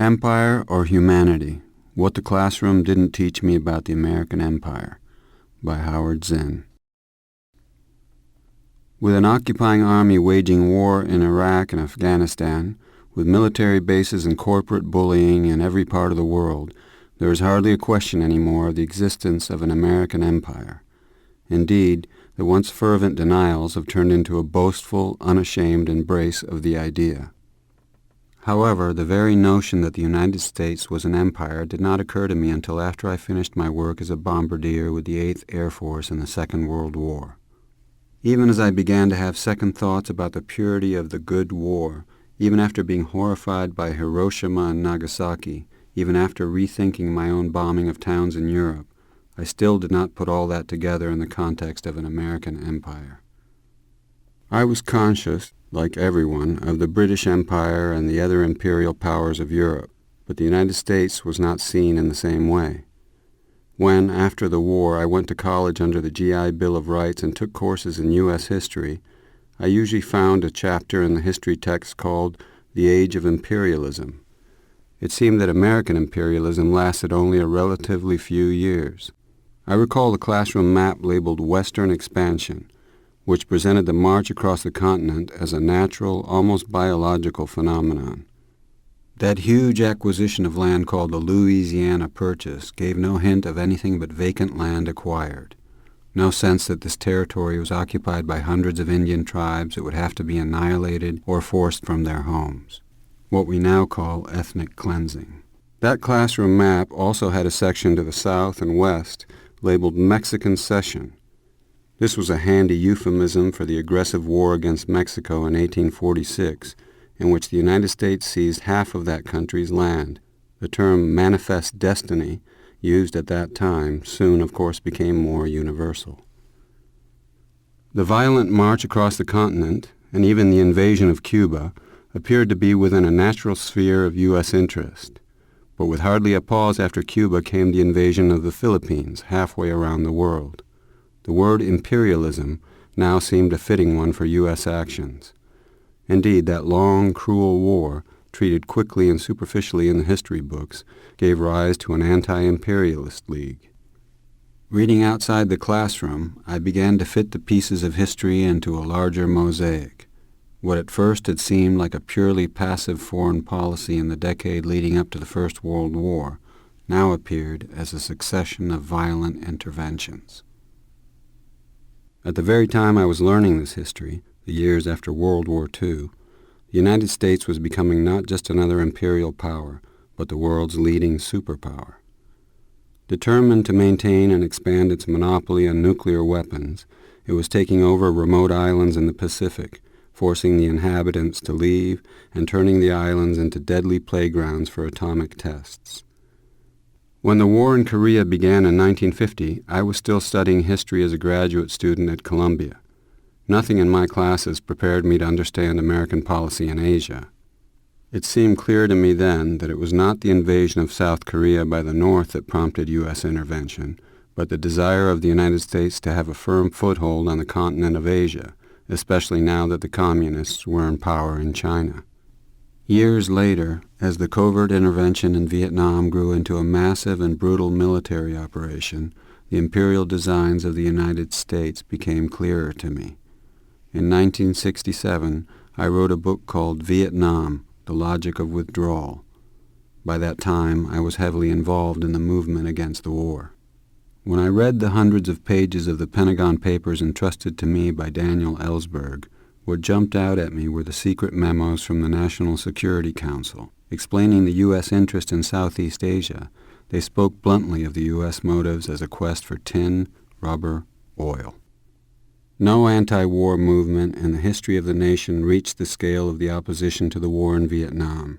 Empire or Humanity? What the Classroom Didn't Teach Me About the American Empire by Howard Zinn. With an occupying army waging war in Iraq and Afghanistan, with military bases and corporate bullying in every part of the world, there is hardly a question anymore of the existence of an American empire. Indeed, the once fervent denials have turned into a boastful, unashamed embrace of the idea. However, the very notion that the United States was an empire did not occur to me until after I finished my work as a bombardier with the 8th Air Force in the Second World War. Even as I began to have second thoughts about the purity of the good war, even after being horrified by Hiroshima and Nagasaki, even after rethinking my own bombing of towns in Europe, I still did not put all that together in the context of an American empire. I was conscious, like everyone, of the British Empire and the other imperial powers of Europe, but the United States was not seen in the same way. When, after the war, I went to college under the GI Bill of Rights and took courses in U.S. history, I usually found a chapter in the history text called The Age of Imperialism. It seemed that American imperialism lasted only a relatively few years. I recall the classroom map labeled Western Expansion, which presented the march across the continent as a natural, almost biological phenomenon. That huge acquisition of land called the Louisiana Purchase gave no hint of anything but vacant land acquired, no sense that this territory was occupied by hundreds of Indian tribes that would have to be annihilated or forced from their homes, what we now call ethnic cleansing. That classroom map also had a section to the south and west labeled Mexican Cession. This was a handy euphemism for the aggressive war against Mexico in 1846, in which the United States seized half of that country's land. The term manifest destiny, used at that time, soon of course became more universal. The violent march across the continent, and even the invasion of Cuba, appeared to be within a natural sphere of U.S. interest. But with hardly a pause after Cuba came the invasion of the Philippines, halfway around the world. The word imperialism now seemed a fitting one for U.S. actions. Indeed, that long, cruel war, treated quickly and superficially in the history books, gave rise to an anti-imperialist league. Reading outside the classroom, I began to fit the pieces of history into a larger mosaic. What at first had seemed like a purely passive foreign policy in the decade leading up to the First World War now appeared as a succession of violent interventions. At the very time I was learning this history, the years after World War II, the United States was becoming not just another imperial power, but the world's leading superpower. Determined to maintain and expand its monopoly on nuclear weapons, it was taking over remote islands in the Pacific, forcing the inhabitants to leave and turning the islands into deadly playgrounds for atomic tests. When the war in Korea began in 1950, I was still studying history as a graduate student at Columbia. Nothing in my classes prepared me to understand American policy in Asia. It seemed clear to me then that it was not the invasion of South Korea by the North that prompted U.S. intervention, but the desire of the United States to have a firm foothold on the continent of Asia, especially now that the communists were in power in China. Years later, as the covert intervention in Vietnam grew into a massive and brutal military operation, the imperial designs of the United States became clearer to me. In 1967, I wrote a book called Vietnam, The Logic of Withdrawal. By that time, I was heavily involved in the movement against the war. When I read the hundreds of pages of the Pentagon Papers entrusted to me by Daniel Ellsberg, what jumped out at me were the secret memos from the National Security Council. Explaining the U.S. interest in Southeast Asia, they spoke bluntly of the U.S. motives as a quest for tin, rubber, oil. No anti-war movement in the history of the nation reached the scale of the opposition to the war in Vietnam.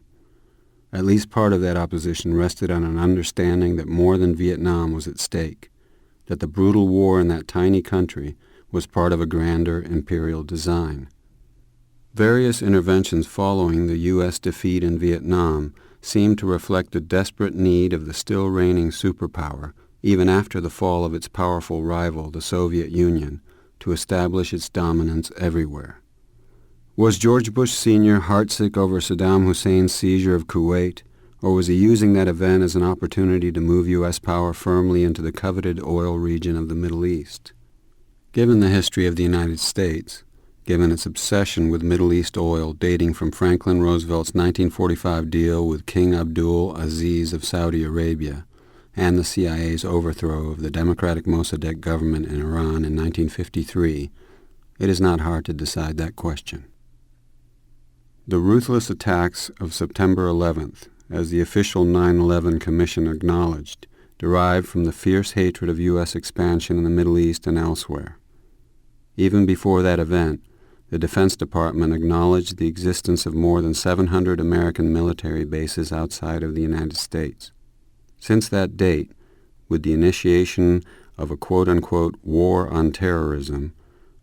At least part of that opposition rested on an understanding that more than Vietnam was at stake, that the brutal war in that tiny country was part of a grander imperial design. Various interventions following the U.S. defeat in Vietnam seemed to reflect the desperate need of the still reigning superpower, even after the fall of its powerful rival, the Soviet Union, to establish its dominance everywhere. Was George Bush Sr. heartsick over Saddam Hussein's seizure of Kuwait, Or was he using that event as an opportunity to move U.S. power firmly into the coveted oil region of the Middle East? Given the history of the United States, given its obsession with Middle East oil dating from Franklin Roosevelt's 1945 deal with King Abdul Aziz of Saudi Arabia, and the CIA's overthrow of the democratic Mossadegh government in Iran in 1953, it is not hard to decide that question. The ruthless attacks of September 11th, as the official 9/11 Commission acknowledged, derived from the fierce hatred of U.S. expansion in the Middle East and elsewhere. Even before that event, the Defense Department acknowledged the existence of more than 700 American military bases outside of the United States. Since that date, with the initiation of a quote-unquote war on terrorism,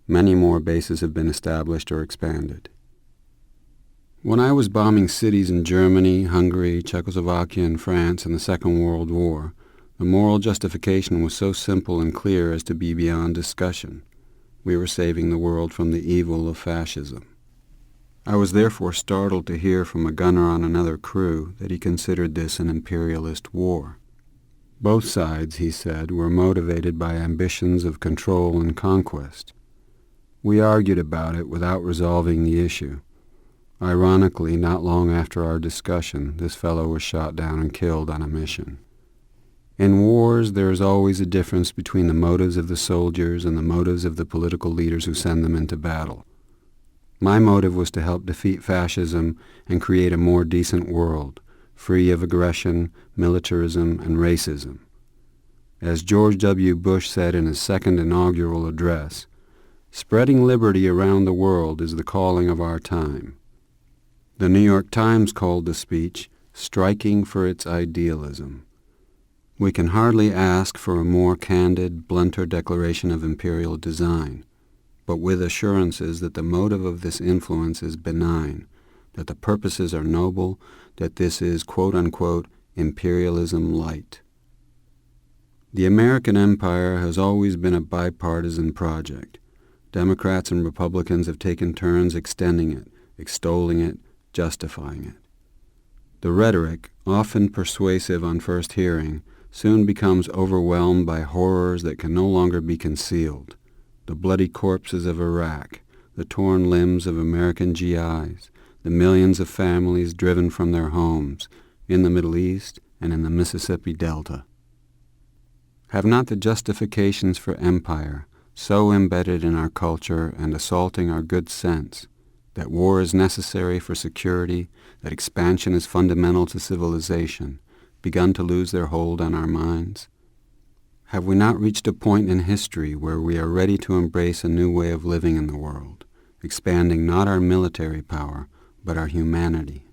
many more bases have been established or expanded. When I was bombing cities in Germany, Hungary, Czechoslovakia, and France in the Second World War, the moral justification was so simple and clear as to be beyond discussion. We were saving the world from the evil of fascism. I was therefore startled to hear from a gunner on another crew that he considered this an imperialist war. Both sides, he said, were motivated by ambitions of control and conquest. We argued about it without resolving the issue. Ironically, not long after our discussion, this fellow was shot down and killed on a mission. In wars, there is always a difference between the motives of the soldiers and the motives of the political leaders who send them into battle. My motive was to help defeat fascism and create a more decent world, free of aggression, militarism, and racism. As George W. Bush said in his second inaugural address, "Spreading liberty around the world is the calling of our time." The New York Times called the speech "striking for its idealism." We can hardly ask for a more candid, blunter declaration of imperial design, but with assurances that the motive of this influence is benign, that the purposes are noble, that this is quote-unquote imperialism light. The American empire has always been a bipartisan project. Democrats and Republicans have taken turns extending it, extolling it, justifying it. The rhetoric, often persuasive on first hearing, soon becomes overwhelmed by horrors that can no longer be concealed. The bloody corpses of Iraq, the torn limbs of American GIs, the millions of families driven from their homes in the Middle East and in the Mississippi Delta. Have not the justifications for empire so embedded in our culture and assaulting our good sense that war is necessary for security, that expansion is fundamental to civilization, begun to lose their hold on our minds? Have we not reached a point in history where we are ready to embrace a new way of living in the world, expanding not our military power, but our humanity?